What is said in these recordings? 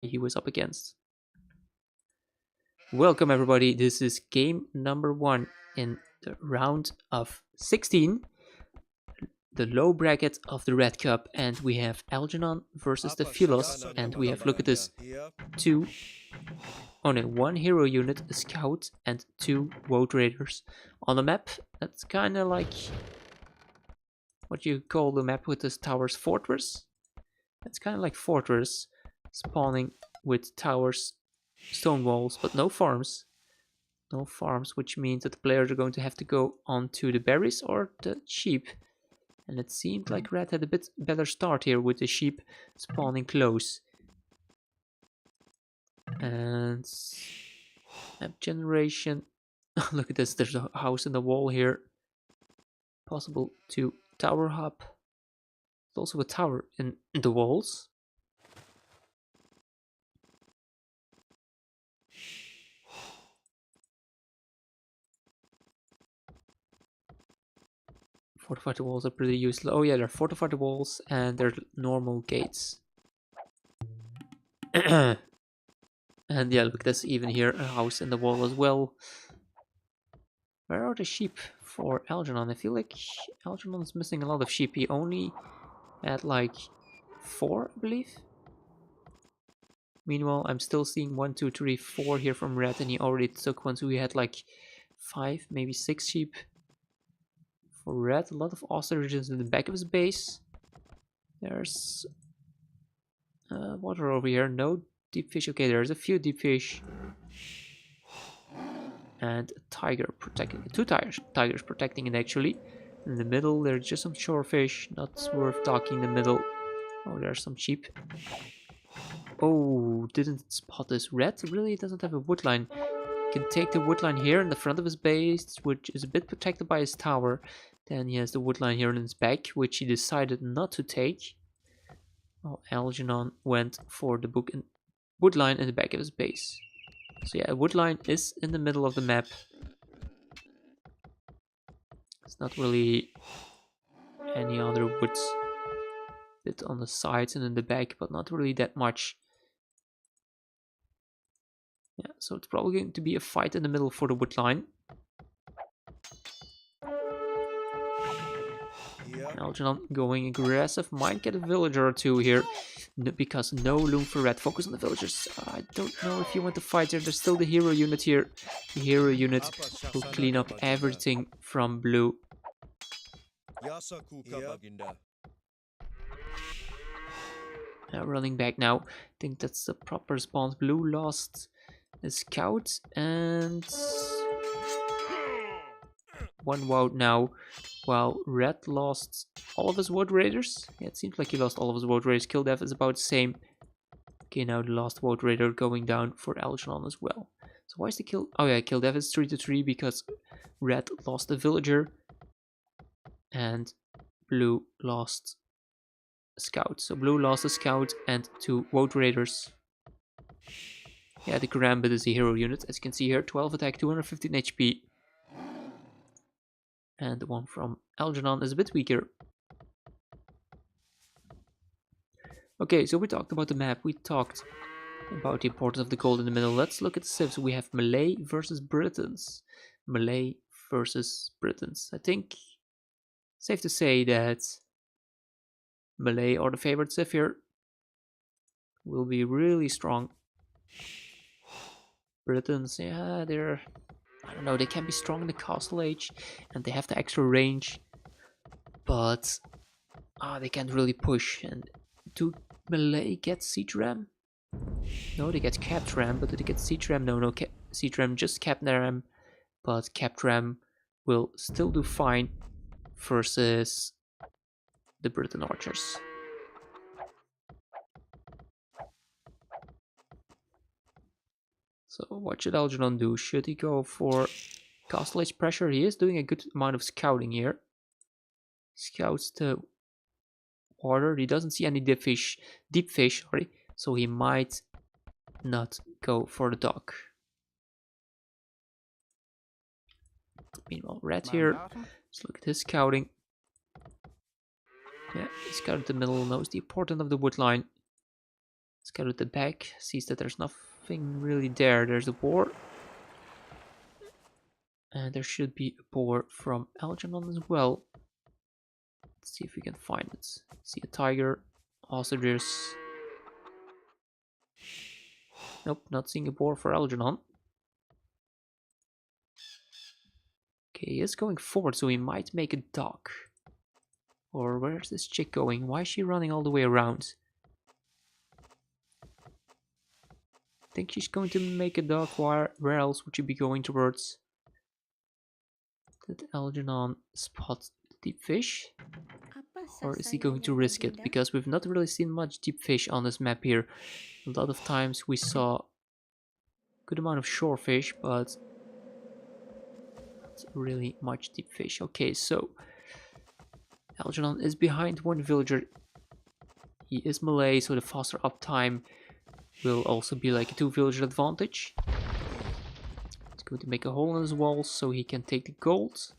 he was up against. Welcome everybody, this is game number 1 in the round of 16, the low bracket of the Red Cup, and we have Algernon versus the Philos, and we have, look at this, one hero unit, a scout, and 2 Woad Raiders on the map. That's kind of like what you call the map with this towers fortress. It's kind of like fortress, spawning with towers, stone walls, but no farms. No farms, which means that the players are going to have to go onto the berries or the sheep. And it seemed like Red had a bit better start here with the sheep spawning close. And map generation. Look at this, there's a house in the wall here. Possible to tower hop. There's also a tower in the walls. Fortified walls are pretty useless. Oh yeah, they're fortified walls and they're normal gates. And yeah, look, there's even here a house in the wall as well. Where are the sheep for Algernon? I feel like Algernon is missing a lot of sheep. He only had like 4, I believe. Meanwhile, I'm still seeing 1, 2, 3, 4 here from Red, and he already took one, so he had like 5, maybe 6 sheep. For Red, a lot of ostriches in the back of his base. There's water over here. No deep fish. Okay, there's a few deep fish. And a tiger protecting, 2 tigers protecting it actually. In the middle, there's just some shorefish. Not worth talking in the middle. Oh, there's some sheep. Oh, didn't spot this. Red really doesn't have a woodline. Can take the woodline here in the front of his base, which is a bit protected by his tower. Then he has the woodline here in his back, which he decided not to take. Well, Algernon went for the woodline in the back of his base. So yeah, a woodline is in the middle of the map. It's not really any other woods. Bit on the sides and in the back, but not really that much. Yeah, so it's probably going to be a fight in the middle for the woodline. Algernon going aggressive. Might get a villager or 2 here, because no loom for Red. Focus on the villagers. I don't know if you want to fight there. There's still the hero unit here. The hero unit will clean up everything from blue. Running back now. I think that's the proper response. Blue lost a scout and 1 Woad now, while Red lost all of his Woad Raiders. Yeah, it seems like he lost all of his Woad Raiders. Kill death is about the same. Okay, now the last Woad Raider going down for Algernon as well. So why is the kill? Oh yeah, kill death is 3-3 because Red lost a villager and Blue lost a scout. So Blue lost a scout and 2 Woad Raiders. Yeah, the Karambit is a hero unit, as you can see here. 12 attack, 215 HP. And the one from Algernon is a bit weaker. Okay, so we talked about the map. We talked about the importance of the gold in the middle. Let's look at the civs. We have Malay versus Britons. Malay versus Britons. I think safe to say that Malay are the favorite civ here. Will be really strong. Britons, yeah, they're, I don't know, they can be strong in the castle age and they have the extra range, but they can't really push. And do Malay get siege ram? No, they get capped ram, but do they get siege ram? No, siege ram, just capped ram, but capped ram will still do fine versus the Briton archers. So what should Algernon do? Should he go for castle age pressure? He is doing a good amount of scouting here. Scouts the water. He doesn't see any deep fish, sorry. So he might not go for the dock. Meanwhile, Red here. Let's look at his scouting. Yeah, he scouted the middle, knows the importance of the wood line. Scout at the back, sees that there's nothing really there. There's a boar. And there should be a boar from Algernon as well. Let's see if we can find it. See a tiger. Ostriches. Nope, not seeing a boar for Algernon. Okay, he is going forward, so he might make a dock. Or where's this chick going? Why is she running all the way around? I think she's going to make a dock. Where else would she be going towards? Did Algernon spot the deep fish? Or is he going to risk it? Because we've not really seen much deep fish on this map here. A lot of times we saw a good amount of shore fish, but not really much deep fish. Okay, so Algernon is behind one villager. He is Malay, so the faster uptime will also be like a 2 villager advantage. He's going to make a hole in his walls so he can take the gold.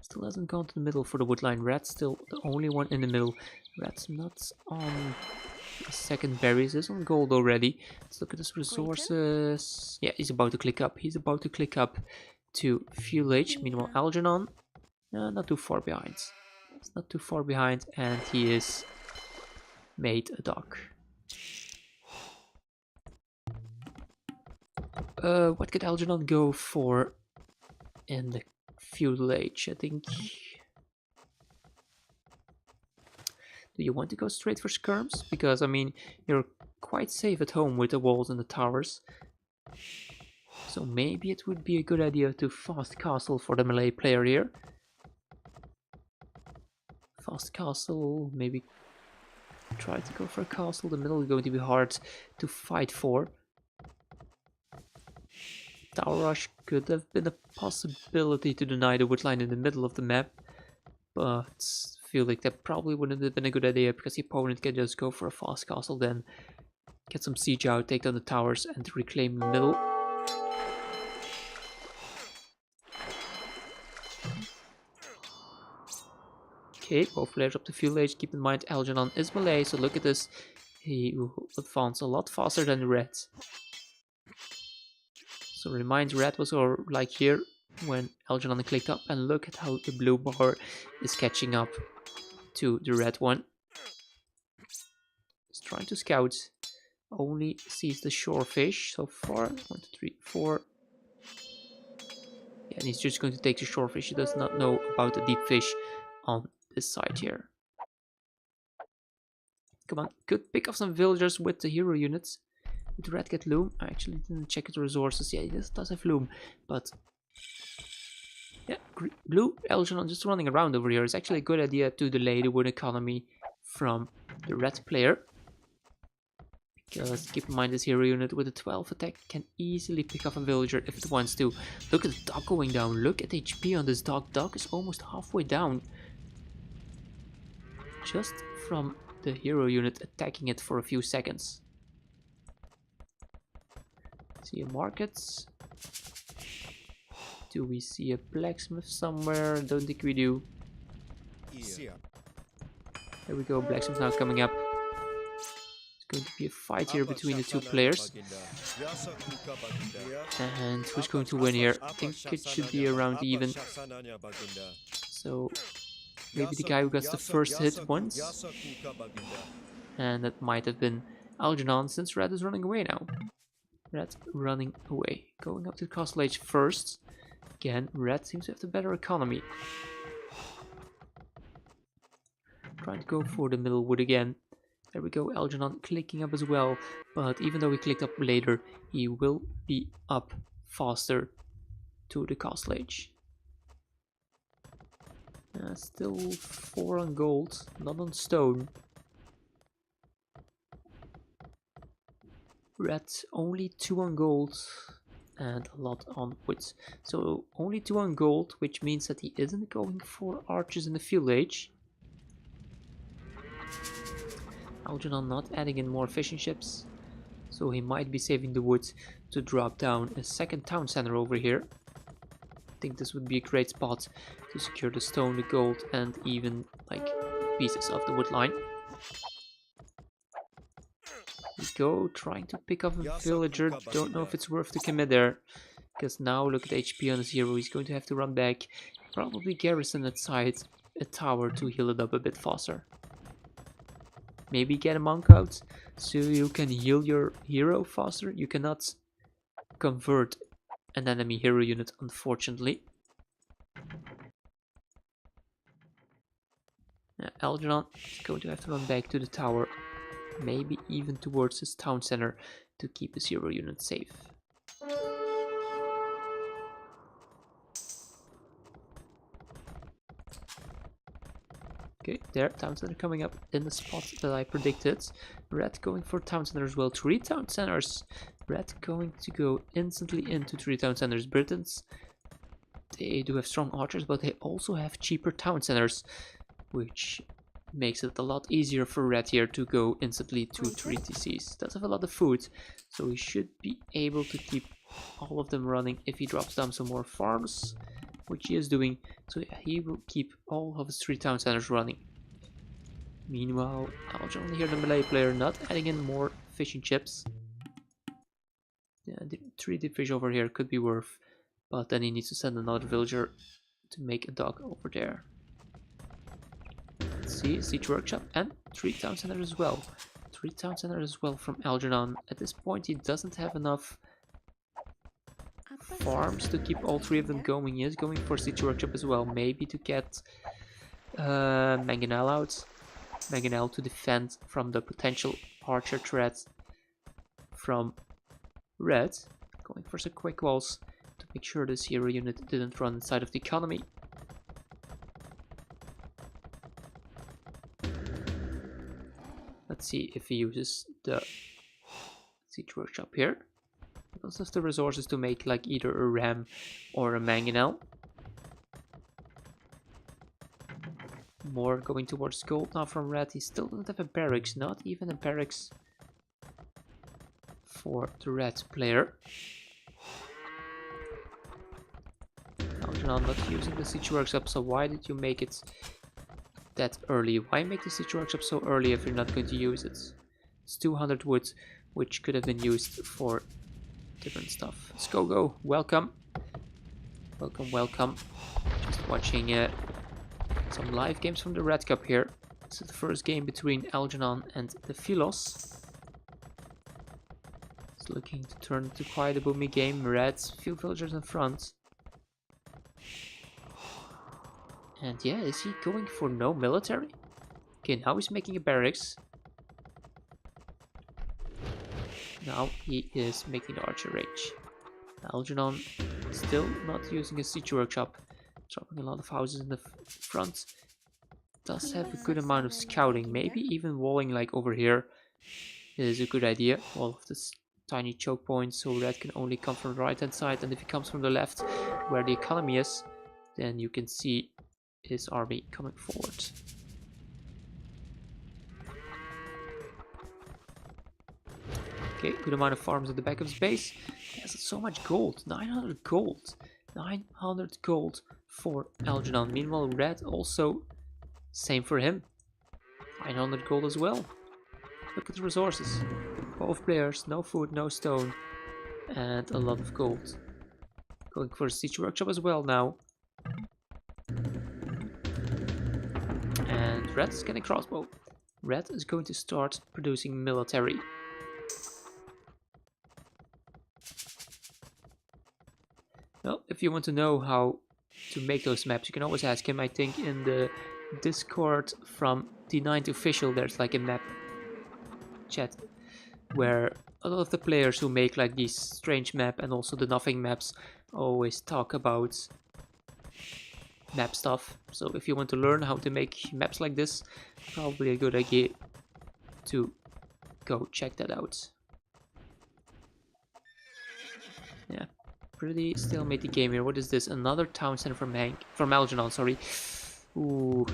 Still hasn't gone to the middle for the woodline. Red's still the only one in the middle. Red's not on the second berries. He's on gold already. Let's look at his resources. Yeah, he's about to click up. He's about to click up to fuel H. Meanwhile, Algernon, not too far behind. It's not too far behind, and he is made a dock. What could Algernon go for in the feudal age? I think. Do you want to go straight for skirms? Because I mean, you're quite safe at home with the walls and the towers. So maybe it would be a good idea to fast castle for the Malay player here. Fast castle, maybe try to go for a castle. The middle is going to be hard to fight for. Tower rush could have been a possibility to deny the woodline in the middle of the map, but I feel like that probably wouldn't have been a good idea because the opponent can just go for a fast castle, then get some siege out, take down the towers, and reclaim the middle. Okay, both players up to fuel age. Keep in mind Algernon is Malay, so look at this. He will advance a lot faster than the red. So reminds Red was like here when Algernon clicked up, and look at how the blue bar is catching up to the red one. He's trying to scout. Only sees the shore fish so far. 1, 2, 3, 4. Yeah, and he's just going to take the shore fish. He does not know about the deep fish on this side here. Come on, could pick up some villagers with the hero units. Did Red get loom? I actually didn't check his resources. Yeah, he does have loom, but yeah, blue Algernon just running around over here is actually a good idea to delay the wood economy from the red player. Because keep in mind this hero unit with a 12 attack can easily pick up a villager if it wants to. Look at the dog going down. Look at HP on this dog. Dog is almost halfway down. Just from the hero unit attacking it for a few seconds. See a market. Do we see a blacksmith somewhere? Don't think we do. There we go, blacksmith now coming up. It's going to be a fight here between the two players. And who's going to win here? I think it should be around even. So maybe the guy who gets the first hit once. And that might have been Algernon, since Red is running away now. Red running away. Going up to Castle Age first. Again, Red seems to have the better economy. Trying to go for the middle wood again. There we go, Algernon clicking up as well. But even though he clicked up later, he will be up faster to the Castle Age. Still 4 on gold, not on stone. Red only 2 on gold and a lot on wood. So only 2 on gold, which means that he isn't going for archers in the field age. Algernon not adding in more fishing ships, so he might be saving the wood to drop down a second town center over here. I think this would be a great spot to secure the stone, the gold, and even like pieces of the wood line. We go, trying to pick up a villager. Don't know if it's worth to commit there. Because now look at the HP on his hero. He's going to have to run back. Probably garrison inside a tower to heal it up a bit faster. Maybe get a monk out so you can heal your hero faster. You cannot convert an enemy hero unit, unfortunately. Algernon is going to have to run back to the tower. Maybe even towards his town center to keep his hero unit safe. Okay, there, town center coming up in the spot that I predicted. Red going for town center as well. 3 town centers. Red going to go instantly into 3 town centers. Britons, they do have strong archers, but they also have cheaper town centers, which makes it a lot easier for Red here to go instantly to 3 TCs. Does have a lot of food, so he should be able to keep all of them running if he drops down some more farms, which he is doing. So yeah, he will keep all of his 3 town centers running. Meanwhile, Algernon here, the melee player, not adding in more fishing chips. Yeah, the 3 fish over here could be worth, but then he needs to send another villager to make a dock over there. Let's see, siege workshop and 3 town centers as well. 3 town centers as well from Algernon. At this point, he doesn't have enough farms to keep all 3 of them going. He is going for siege workshop as well, maybe to get Mangonel out. Mangonel to defend from the potential archer threat from Red. Going for some quick walls to make sure this hero unit didn't run inside of the economy. Let's see if he uses the siege workshop here. He also has the resources to make like either a ram or a mangonel. More going towards gold now from Red. He still doesn't have a barracks, not even a barracks for the Red player. Algernon not using the siege workshop, so why did you make it that early? Why make the siege workshop so early if you're not going to use it? It's 200 wood, which could have been used for different stuff. Let's go. Welcome. Welcome. Just watching some live games from the Red Cup here. This is the first game between Algernon and the Philos. It's looking to turn into quite a boomy game. Red's few villagers in front. And yeah, is he going for no military? Okay, now he's making a barracks. Now he is making the archer range. Algernon still not using a siege workshop. Dropping a lot of houses in the front. Does have a good amount of scouting. Maybe even walling like over here is a good idea. All of this tiny choke points, so Red can only come from the right hand side. And if he comes from the left, where the economy is, then you can see his army coming forward. Okay, good amount of farms at the back of his base. He has so much gold. 900 gold. 900 gold for Algernon. Meanwhile, Red also, same for him. 900 gold as well. Look at the resources. Both players, no food, no stone, and a lot of gold. Going for a siege workshop as well now. And Red is getting crossbow. Red is going to start producing military. Well, if you want to know how to make those maps, you can always ask him. I think in the Discord from D9 Official, there's like a map chat where a lot of the players who make like these strange map and also the nothing maps always talk about map stuff. So if you want to learn how to make maps like this, probably a good idea to go check that out. Yeah. Pretty stalemate game here. What is this? Another town center from Algernon, sorry. Ooh.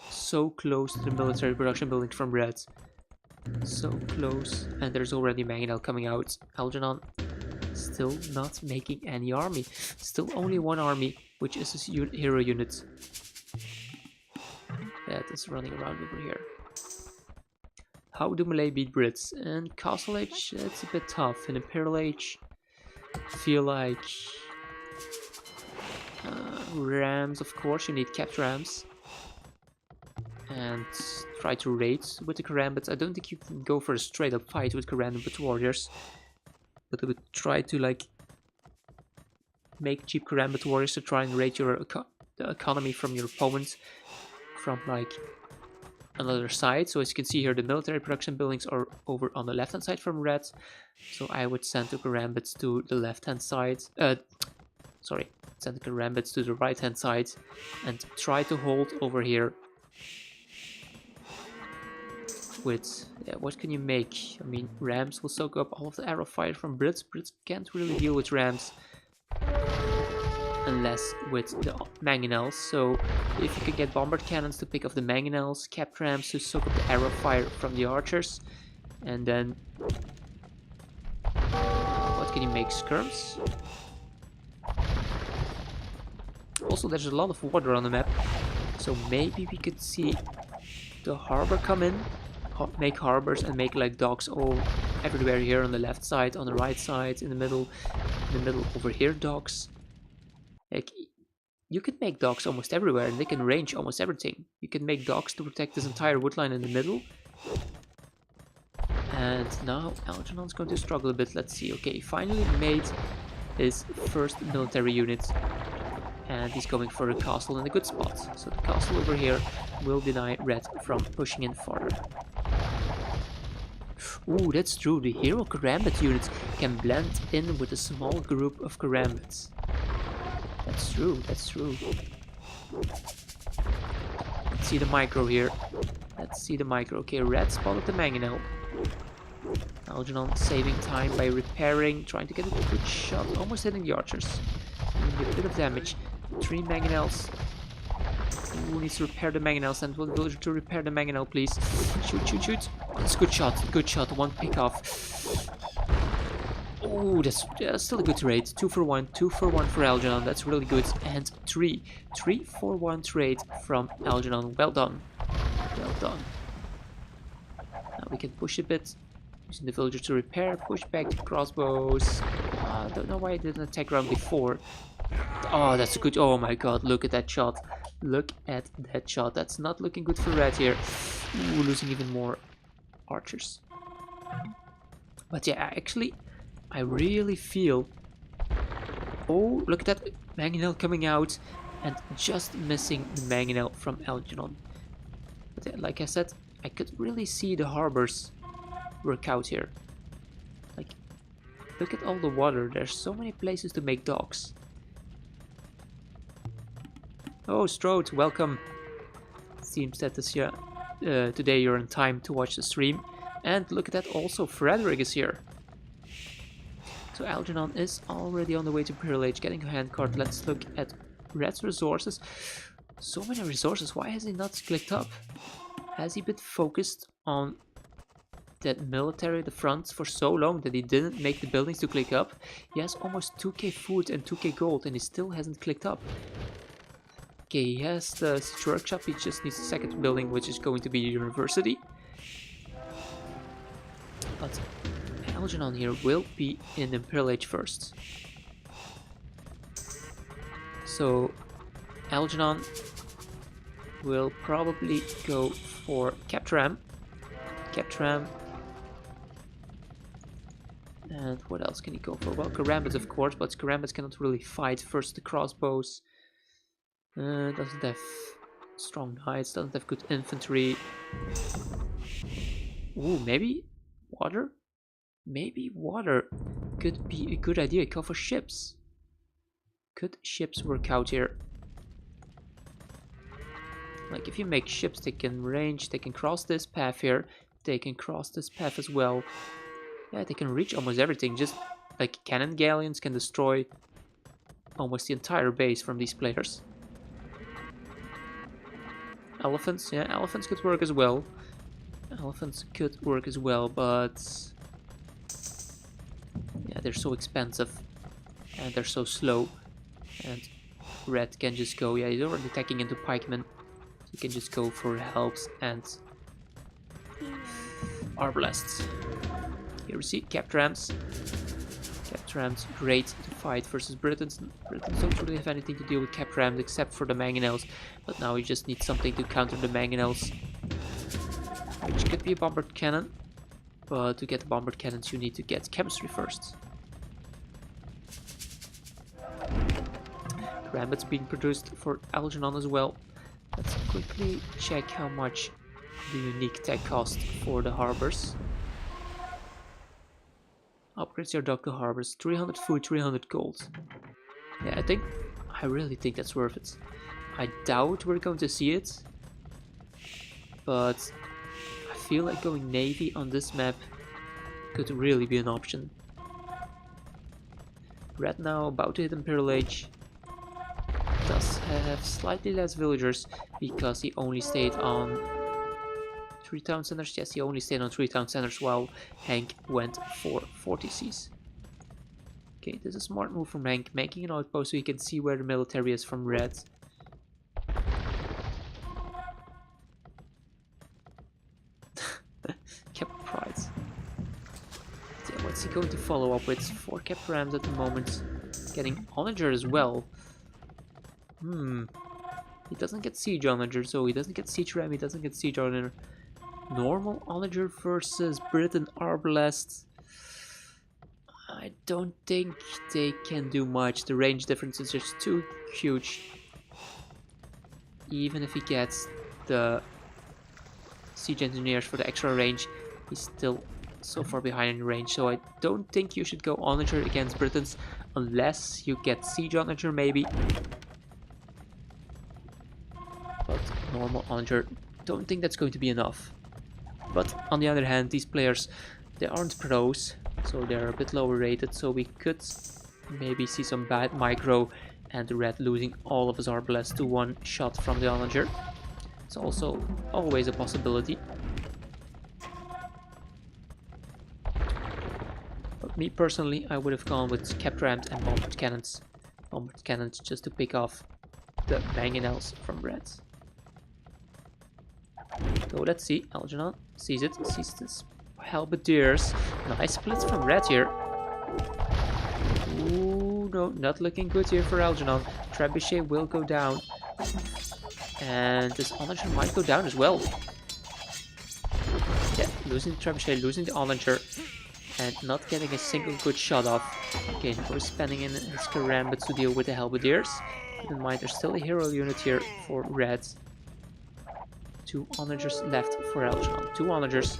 So close to the military production building from Red. So close. And there's already Mangonel coming out. Algernon still not making any army. Still only one army, which is his hero unit. that is running around over here. How do Malay beat Brits? In Castle Age, it's a bit tough. In Imperial Age, I feel like Rams, of course, you need capped Rams. And try to raid with the Karambits. I don't think you can go for a straight up fight with Karambit warriors. But I would try to like make cheap Karambit warriors to try and raid your the economy from your opponent from like another side. So as you can see here, the military production buildings are over on the left hand side from red. So I would send the Karambits to the left hand side. Sorry, send the Karambits to the right hand side and try to hold over here. With what can you make? I mean, Rams will soak up all of the arrow fire from Brits. Brits can't really deal with Rams unless with the mangonels. So if you can get bombard cannons to pick off the mangonels, capped Rams to soak up the arrow fire from the archers, and then what can you make? Skirms. Also, there's a lot of water on the map, so maybe we could see the harbor come in. Make harbors and make like docks all everywhere here on the left side, on the right side, in the middle over here docks. Like you can make docks almost everywhere and they can range almost everything. You can make docks to protect this entire woodline in the middle. And now Algernon's going to struggle a bit. Let's see. Okay, he finally made his first military unit. And he's going for a castle in a good spot. So the castle over here will deny Red from pushing in farther. Ooh, that's true. The hero Karambit units can blend in with a small group of Karambits. That's true, that's true. Let's see the micro here. Let's see the micro. Okay, Red spotted the mangonel. Algernon saving time by repairing, trying to get a good shot, almost hitting the archers. Doing a bit of damage. 3 mangonels. Ooh, needs to repair the mangonels. And one villager to repair the mangonel, please. Shoot, shoot, shoot. That's a good shot, good shot. One pick off. Oh, that's still a good trade. 2 for 1, 2 for 1 for Algernon. That's really good. And 3 for 1 trade from Algernon. Well done. Well done. Now we can push a bit. Using the villager to repair. Push back the crossbows. I don't know why I didn't attack round before. Oh, that's a good... Oh my god, look at that shot. Look at that shot. That's not looking good for Red here. Ooh, losing even more archers. But yeah, actually, I really feel... Oh, look at that mangonel coming out and just missing the mangonel from Algernon. But yeah, like I said, I could really see the harbors work out here. Like, look at all the water. There's so many places to make docks. Oh, Strode, welcome. Seems that this year, today you're in time to watch the stream. And look at that, also Frederick is here. So Algernon is already on the way to Imperial Age, getting a handcart. Let's look at Red's resources. So many resources, why has he not clicked up? Has he been focused on that military at the front for so long that he didn't make the buildings to click up? He has almost 2k food and 2k gold and he still hasn't clicked up. Okay, he has the workshop, he just needs a second building, which is going to be a university. But Algernon here will be in Imperial Age first. So Algernon will probably go for Captram. Captram. And what else can he go for? Well, Karambits of course, but Karambits cannot really fight. First the crossbows. Doesn't have strong knights, doesn't have good infantry. Ooh, maybe water? Maybe water could be a good idea. Go for ships. Could ships work out here? Like if you make ships, they can range, they can cross this path here. They can cross this path as well. Yeah, they can reach almost everything. Just like cannon galleons can destroy almost the entire base from these players. Elephants, yeah, elephants could work as well. Elephants could work as well, but yeah, they're so expensive and they're so slow. And Red can just go, yeah, he's already attacking into pikemen. So we can just go for helps and arbalasts. Here we see cap rams. Cap rams, great to fight versus Britons. Britons don't really have anything to deal with cap rams except for the mangonels, but now you just need something to counter the mangonels, which could be a bombard cannon. But to get the bombard cannons, you need to get chemistry first. Gambits being produced for Algernon as well. Let's quickly check how much the unique tech cost for the harbors. Upgrades your dock to harbors. 300 food, 300 gold. Yeah, I really think that's worth it. I doubt we're going to see it, but I feel like going navy on this map could really be an option. Red now about to hit Imperial Age. Does have slightly less villagers because he only stayed on 3 town centers. Yes, he only stayed on 3 town centers while Hank went for 40 Cs. Okay, this is a smart move from Hank, making an outpost so he can see where the military is from Red. Kept pride. Yeah, what's he going to follow up with? 4 kept rams at the moment. Getting onager as well. He doesn't get siege onager, so he doesn't get siege ram, he doesn't get siege onager. Normal onager versus Briton arbalest. I don't think they can do much. The range difference is just too huge. Even if he gets the siege engineers for the extra range, he's still so far behind in range. So I don't think you should go onager against Britons unless you get siege onager maybe. But normal onager, don't think that's going to be enough. But on the other hand, these players, they aren't pros, so they're a bit lower rated, so we could maybe see some bad micro and Red losing all of his arbalest to 1 shot from the onager. It's also always a possibility. But me personally, I would have gone with kept rams and bombard cannons. Bombard cannons just to pick off the mangonels from Red. So let's see, Algernon sees it, sees this halberdiers. Nice splits from Red here. Ooh, no, not looking good here for Algernon. Trebuchet will go down. And this onager might go down as well. Yeah, losing the trebuchet, losing the onager, and not getting a single good shot off. Again, we're spending in his karambits to deal with the halberdiers. Keep in mind, there's still a hero unit here for Red. 2 onagers left for Algernon. 2 onagers.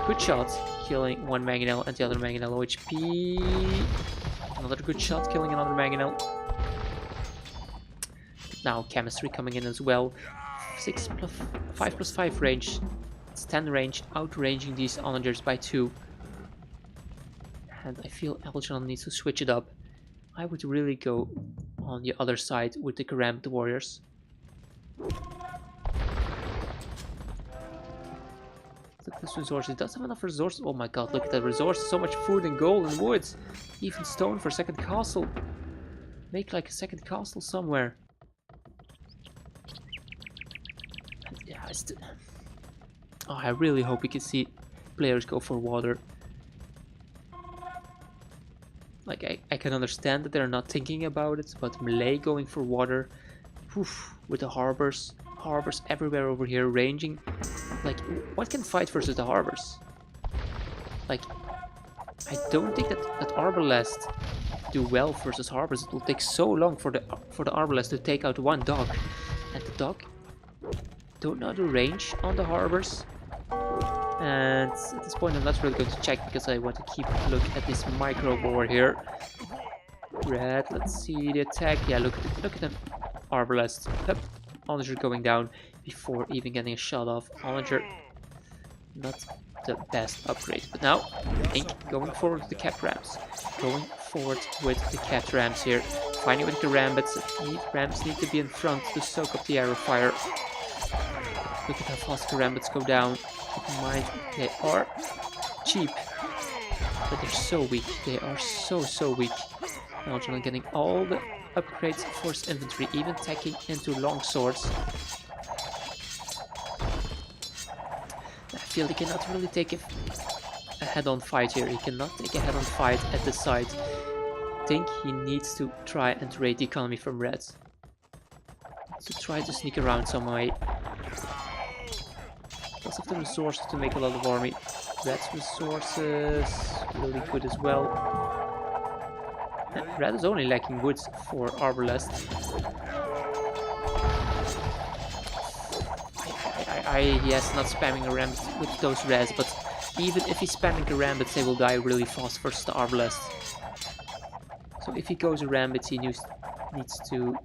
Good shot, killing 1 mangonel and the other mangonel low HP. Another good shot, killing another mangonel. Now chemistry coming in as well. 5+5 range. It's 10 range, outranging these onagers by 2. And I feel Algernon needs to switch it up. I would really go on the other side with the Karambit warriors. Look at this resource. It does have enough resources. Oh my god, look at that resource. So much food and gold and woods. Even stone for a second castle. Make like a second castle somewhere. And yeah, I really hope we can see players go for water. Like, I can understand that they're not thinking about it, but Malay going for water. Oof, with the harbors. Harbors everywhere over here, ranging. Like, what can fight versus the harbors? Like, I don't think that arbalest do well versus harbors. It will take so long for the arbalest to take out 1 dog, and the dog don't know the range on the harbors. And at this point, I'm not really going to check because I want to keep a look at this micro board here. Red, let's see the attack. Yeah, look at them. Arbalest. Yep. Onager going down before even getting a shot off. Onager, not the best upgrade. But now, Ink going forward with the cap rams. Going forward with the cap rams here. Finding with the rambits. Rams need to be in front to soak up the arrow fire. Look at how fast the rambits go down. Keep in mind, they are cheap, but they're so weak. They are so weak. Algernon getting all the upgrades for his inventory, even tacking into long swords. I feel he cannot really take a head-on fight here. He cannot take a head-on fight at the side. I think he needs to try and raid the economy from Red. To try to sneak around some way. Does have the resources to make a lot of army. Red's resources really good as well. Red is only lacking wood for Arbalest. Yes, not spamming a Rambit with those res, but even if he's spamming a Rambit, they will die really fast versus the Arbalest. So if he goes a Rambit, he needs to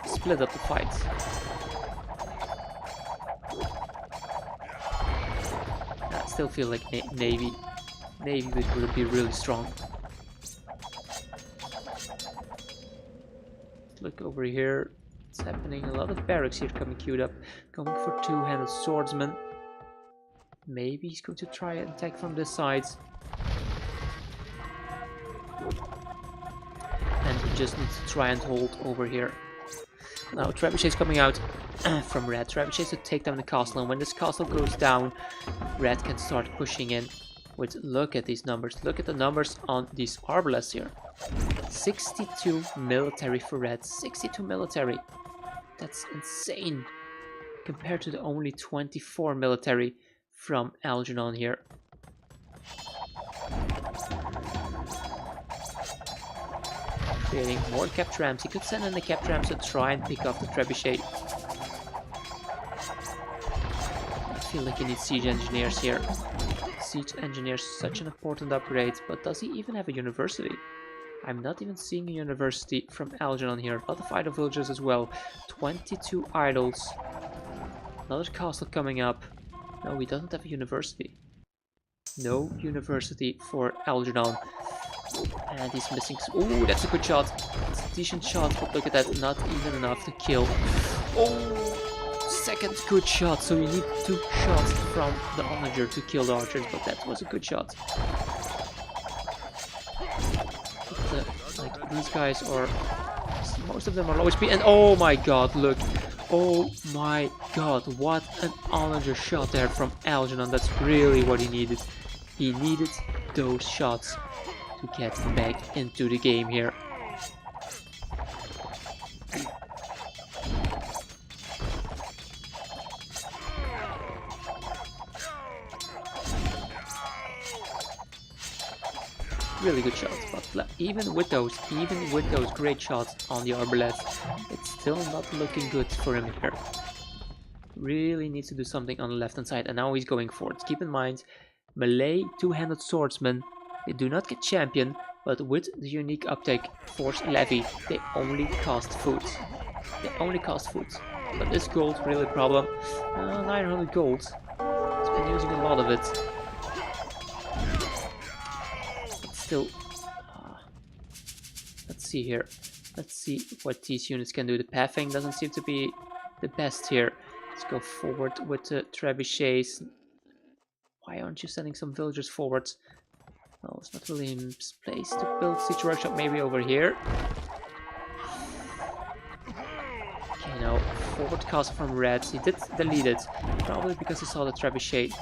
split up the fight. I still feel like Navy would be really strong. Look over here. It's happening. A lot of barracks here coming queued up. Going for two-handed swordsman. Maybe he's going to try and attack from this side. And just need to try and hold over here. Now Trebuchet is coming out from Red. Trebuchet to take down the castle, and when this castle goes down, Red can start pushing in. With look at these numbers. Look at the numbers on these Arbalests here. 62 military for Red. 62 military. That's insane. Compared to the only 24 military from Algernon here. Creating more capped rams. He could send in the capped rams to try and pick off the trebuchet. I feel like he needs siege engineers here. Siege engineers, such an important upgrade, but does he even have a university? I'm not even seeing a university from Algernon here. A lot of idle villagers as well. 22 idols. Another castle coming up. No, he doesn't have a university. No university for Algernon. And he's missing. Oh, that's a good shot. It's a decent shot, but look at that. Not even enough to kill. Oh, second good shot. So you need 2 shots from the onager to kill the archers, but that was a good shot. Like these guys are, most of them are low HP, and oh my god, look, oh my god, what an onager shot there from Algernon. That's really what he needed. He needed those shots to get back into the game here. Really good shots, but even with those great shots on the arbalest, it's still not looking good for him here. Really needs to do something on the left hand side, and now he's going for it. Keep in mind, melee two-handed swordsmen, they do not get champion, but with the unique uptake force levy, they only cost food. They only cost food. But this gold really a problem. 900 gold. He's been using a lot of it. Still, let's see here. Let's see what these units can do. The pathing doesn't seem to be the best here. Let's go forward with the trebuchets. Why aren't you sending some villagers forward? Well, it's not really in place to build siege workshop. Maybe over here. Okay, now forward castle from Red. He did delete it, probably because he saw the trebuchet.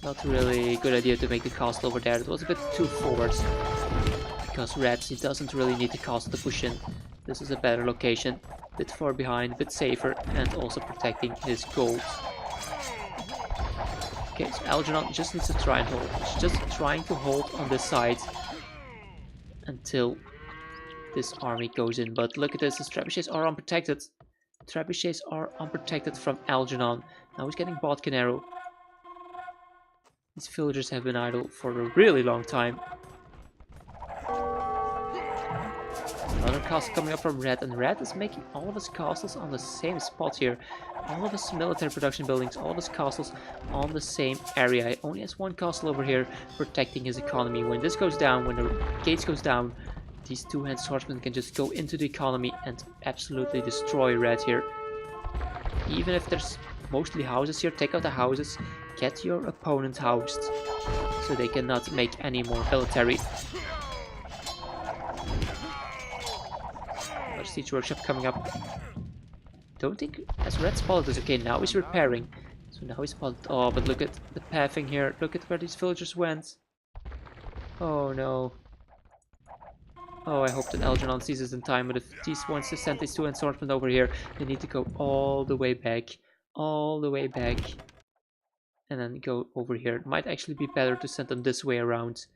Not really a good idea to make the castle over there. It was a bit too forward. Because Red, he doesn't really need the castle to push in. This is a better location. A bit far behind, a bit safer, and also protecting his gold. Okay, so Algernon just needs to try and hold. He's just trying to hold on this side until this army goes in. But look at this, his trebuchets are unprotected. Trebuchets are unprotected from Algernon. Now he's getting Bodkin arrow. These villagers have been idle for a really long time. Another castle coming up from Red, and Red is making all of his castles on the same spot here. All of his military production buildings, all of his castles on the same area. He only has one castle over here protecting his economy. When this goes down, when the gates goes down, these two-hand swordsmen can just go into the economy and absolutely destroy Red here. Even if there's mostly houses here, take out the houses, get your opponent housed, so they cannot make any more military. Another siege workshop coming up. Don't think, as Red spotted this, okay, now he's repairing. So So now he's spotted. Oh, but look at the pathing here. Look at where these villagers went. Oh no. Oh, I hope that Algernon sees this in time, but if he wants to send these 2 swordsmen over here, they need to go all the way back. All the way back. And then go over here. It might actually be better to send them this way around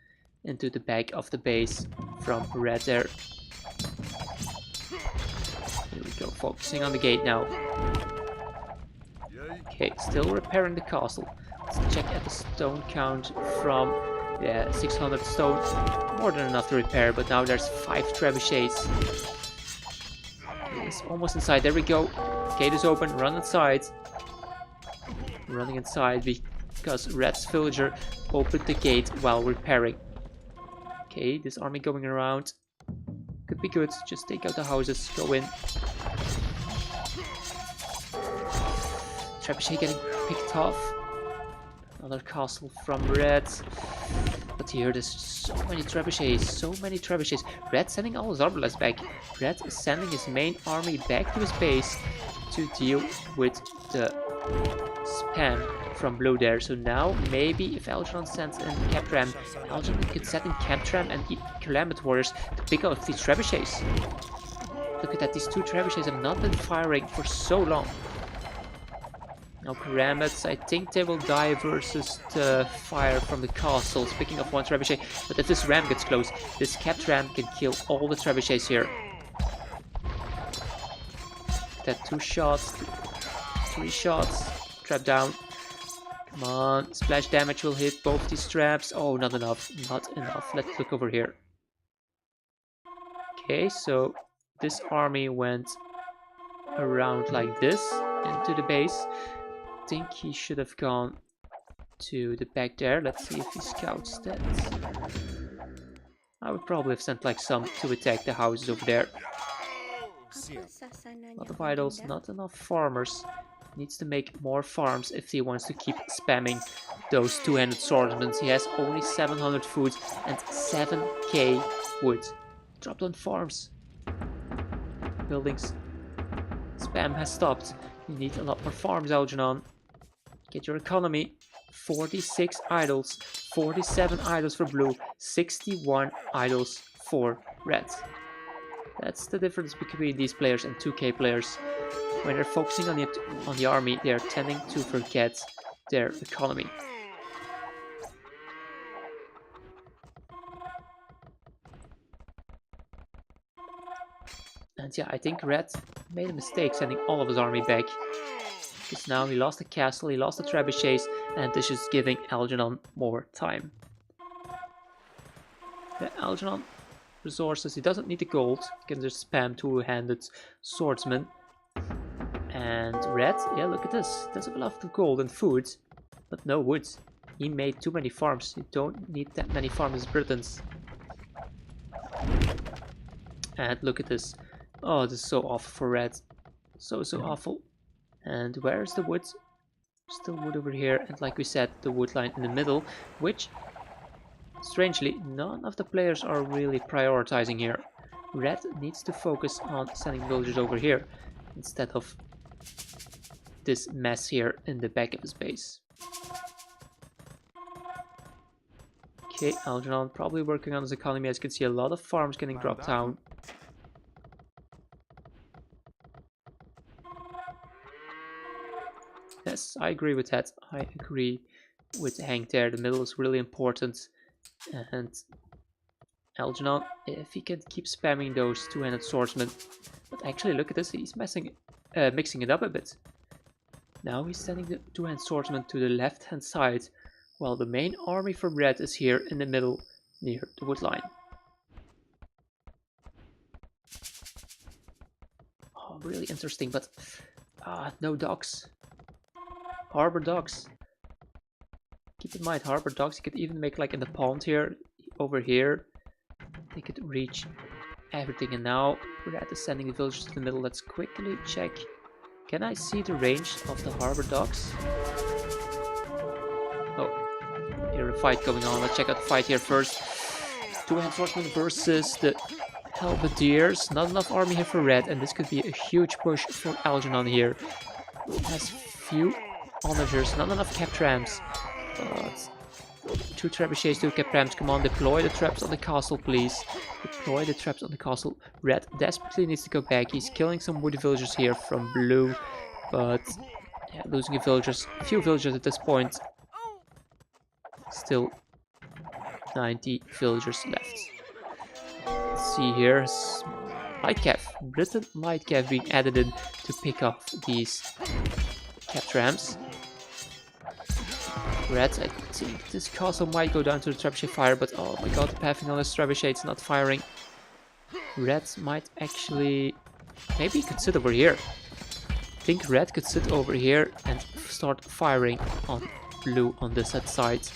into the back of the base from red there. Here we go, focusing on the gate now. Okay, still repairing the castle. Let's check at the stone count from 600 stone. More than enough to repair, but now there's 5 trebuchets. It's almost inside. There we go. Gate is open. Run inside. Running inside because Red's villager opened the gate while repairing. Okay, this army going around. Could be good. Just take out the houses. Go in. Trebuchet getting picked off. Another castle from Red. But here there's so many trebuchets. So many trebuchets. Red sending all his arbalets back. Red is sending his main army back to his base to deal with the spam from blue there. So now maybe if Algernon sends in Captram, Algernon could set in Captram and Calamity Warriors to pick out these trebuchets. Look at that, these 2 trebuchets have not been firing for so long. Now Karamets, I think they will die versus the fire from the castles, picking up 1 trebuchet. But if this ram gets close, this capped ram can kill all the trebuchets here. That 2 shots, 3 shots, trap down. Come on, splash damage will hit both these traps. Oh, not enough, not enough. Let's look over here. Okay, so this army went around like this into the base. I think he should have gone to the back there. Let's see if he scouts that. I would probably have sent like some to attack the houses over there. A lot of idols, not enough farmers. Needs to make more farms if he wants to keep spamming those 2-handed swordsmen. He has only 700 food and 7k wood. Dropped on farms. Buildings. Spam has stopped. You need a lot more farms, Algernon. Get your economy. 46 idols. 47 idols for blue. 61 idols for red. That's the difference between these players and 2K players. When they're focusing on the army, they are tending to forget their economy. And yeah, I think Red made a mistake sending all of his army back. Because now he lost the castle, he lost the trebuchets, and this is giving Algernon more time. The Algernon resources, he doesn't need the gold. He can just spam 2-handed swordsman. And Red, yeah, look at this. Doesn't have a lot of gold and food, but no wood. He made too many farms. You don't need that many farms as Britons. And look at this. Oh, this is so awful for Red. So awful. And where's the wood? Still wood over here. And like we said, the wood line in the middle, which, strangely, none of the players are really prioritizing here. Red needs to focus on sending villagers over here instead of this mess here in the back of his base. Okay, Algernon probably working on his economy. As you can see, a lot of farms getting dropped down. Yes, I agree with that. I agree with Hank there. The middle is really important. And Algernon, if he can keep spamming those 2-handed swordsmen. But actually, look at this. He's mixing it up a bit. Now he's sending the 2-handed swordsman to the left-hand side, while the main army for Red is here in the middle, near the wood line. Oh, really interesting, but no docks. Harbor docks. Keep in mind, harbor docks, you could even make like in the pond here, over here. They could reach everything, and now Red is sending the villagers to the middle. Let's quickly check. Can I see the range of the harbor docks? Oh, here's a fight going on. Let's check out the fight here first. 2-handed swordsmen versus the halberdiers. Not enough army here for Red, and this could be a huge push for Algernon here. Has few onagers, not enough cap trams. But 2 trebuchets, 2 cap trams. Come on, deploy the traps on the castle, please. Deploy the traps on the castle. Red desperately needs to go back. He's killing some woody villagers here from blue, but yeah, losing a few villagers at this point. Still 90 villagers left. Let's see here. Light Cav. Britain Light Cav being added in to pick off these cap trams. Red, I think this castle might go down to the trebuchet fire, but oh my god, the pathing on this trebuchet is not firing. Red might actually... maybe he could sit over here. I think Red could sit over here and start firing on blue on this side.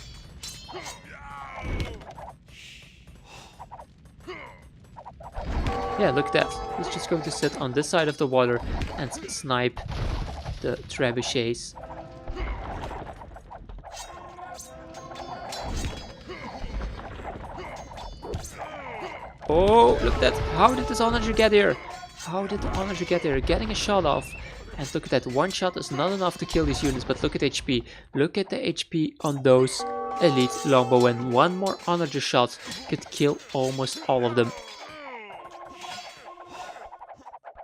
Yeah, look at that. He's just going to sit on this side of the water and snipe the trebuchets. Oh, look at that. How did this onager get here? How did the onager get here? Getting a shot off. And look at that. One shot is not enough to kill these units, but look at HP. Look at the HP on those elite longbowmen. One more onager shot could kill almost all of them.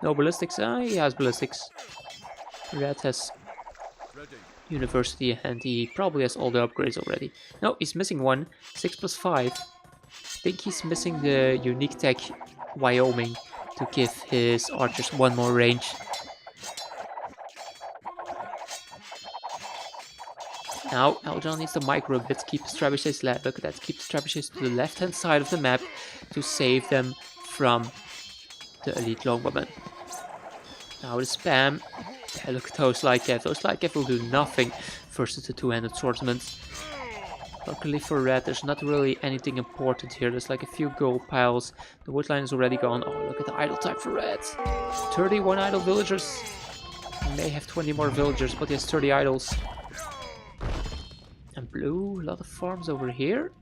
No ballistics? He has ballistics. Red has university and he probably has all the upgrades already. No, he's missing one. 6+5. I think he's missing the unique tech Wyoming to give his archers one more range. Now Algernon needs to micro a bit, keep his trebuchets left. Look at that, keep his trebuchets to the left hand side of the map to save them from the elite longbowmen. Now the spam. Yeah, look at those light cav. Those light cav will do nothing versus the two-handed swordsmen. Luckily for Red, there's not really anything important here. There's like a few gold piles. The wood line is already gone. Oh, look at the idle time for Red. 31 idle villagers. He may have 20 more villagers, but he has 30 idols. And blue, a lot of farms over here.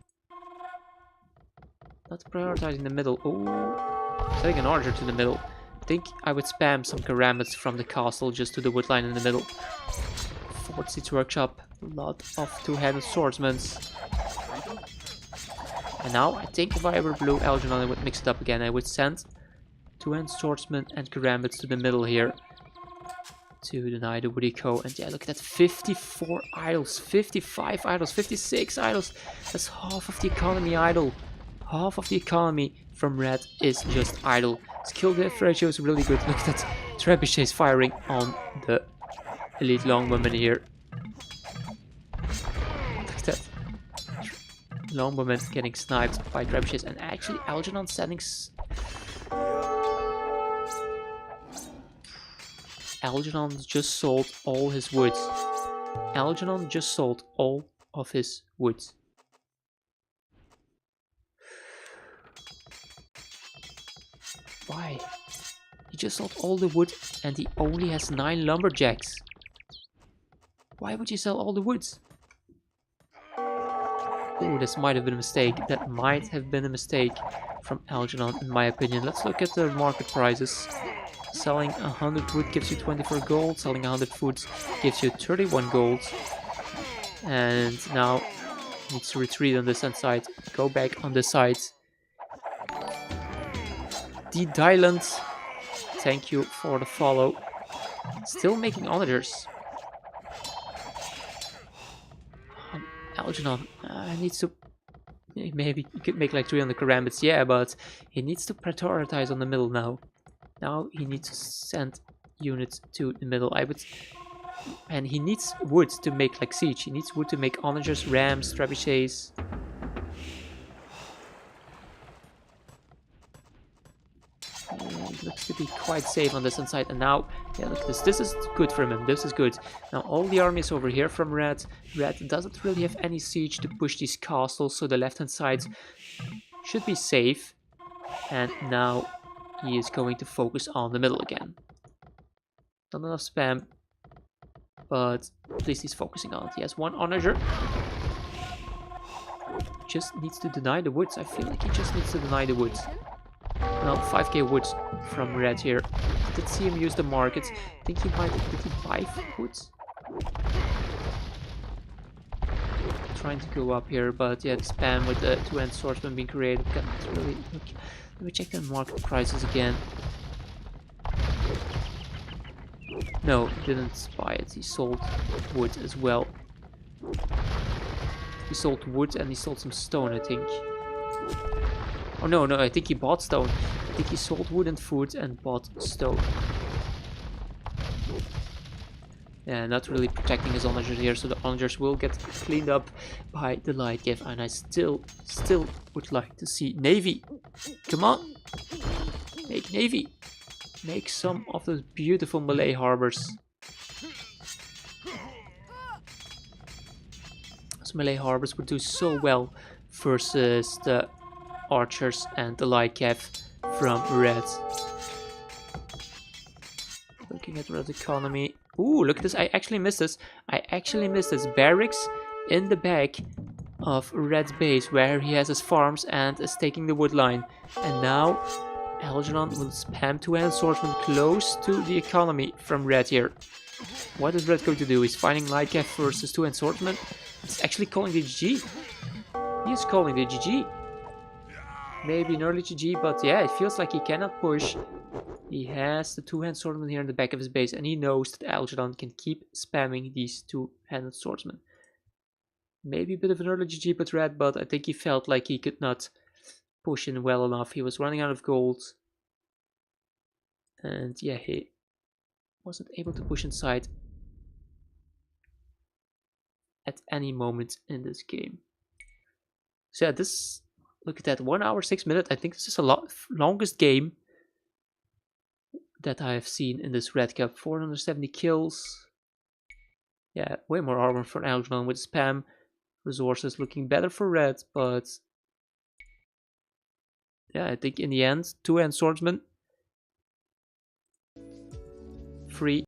Not prioritizing the middle. Oh, setting an archer to the middle. I think I would spam some karambits from the castle just to the wood line in the middle. Fort Siege Workshop, a lot of two-handed swordsmen. And now I think if I were blue Algernon, I would mix it up again. I would send two-handed swordsmen and karambits to the middle here to deny the woody co. And yeah, look at that, 54 idols, 55 idols, 56 idols. That's half of the economy idle. Half of the economy from Red is just idle. Skill death ratio is really good. Look at that, trebuchets firing on the elite longbowmen here. Look at that. Longbowmen getting sniped by trebuchets, and actually Algernon sending... Algernon just sold all his woods. Algernon just sold all of his woods. Why? He just sold all the wood and he only has 9 lumberjacks. Why would you sell all the woods? Oh, this might have been a mistake. That might have been a mistake from Algernon, in my opinion. Let's look at the market prices. Selling 100 wood gives you 24 gold. Selling 100 wood gives you 31 gold. And now needs to retreat on this side. Go back on this side. The Dylan, thank you for the follow. Still making onagers. Algernon needs to... Maybe he could make like 300 karambits, yeah, but he needs to prioritize on the middle now. Now he needs to send units to the middle. And he needs wood to make like siege. He needs wood to make onagers, rams, trebuchets. It looks to be quite safe on this side, and now, yeah, look at this. This is good for him. This is good. Now all the army is over here from Red. Red doesn't really have any siege to push these castles, so the left-hand side should be safe. And now he is going to focus on the middle again. Not enough spam, but at least he's focusing on it. He has one onager. Just needs to deny the woods. I feel like he just needs to deny the woods. Now 5k woods from Red here. Did see him use the markets. I think he might... Did he buy woods? trying to go up here, but yeah, the spam with the two-hand swordsman being created can't really look. Let me check the market prices again. No, he didn't buy it. He sold wood as well. He sold wood and he sold some stone, I think. Oh no, I think he bought stone. I think he sold wood and food and bought stone. Yeah, not really protecting his onagers here, so the onagers will get cleaned up by the light gift. And I still would like to see Navy. Come on, make Navy. Make some of those beautiful Malay harbors. Those Malay harbors would do so well versus the archers and the light cav from Red. Looking at Red economy. Ooh, look at this. I actually missed this. Barracks in the back of Red's base where he has his farms and is taking the wood line. And now Algernon will spam two-handed swordsman close to the economy from Red here. What is Red going to do? He's fighting light cav versus two-handed swordsman. He's actually calling the GG. He is calling the GG. Maybe an early GG, but yeah, it feels like he cannot push. He has the two-handed swordsman here in the back of his base, and he knows that Algernon can keep spamming these two-handed swordsmen. Maybe a bit of an early GG with Red, but I think he felt like he could not push in well enough. He was running out of gold. And yeah, he wasn't able to push inside at any moment in this game. So yeah, this, look at that, 1 hour 6 minutes. I think this is the longest game that I have seen in this Red Cup. 470 kills. Yeah, way more armor for Algernon with spam. Resources looking better for Red, but yeah, I think in the end, two-hand swordsman. Free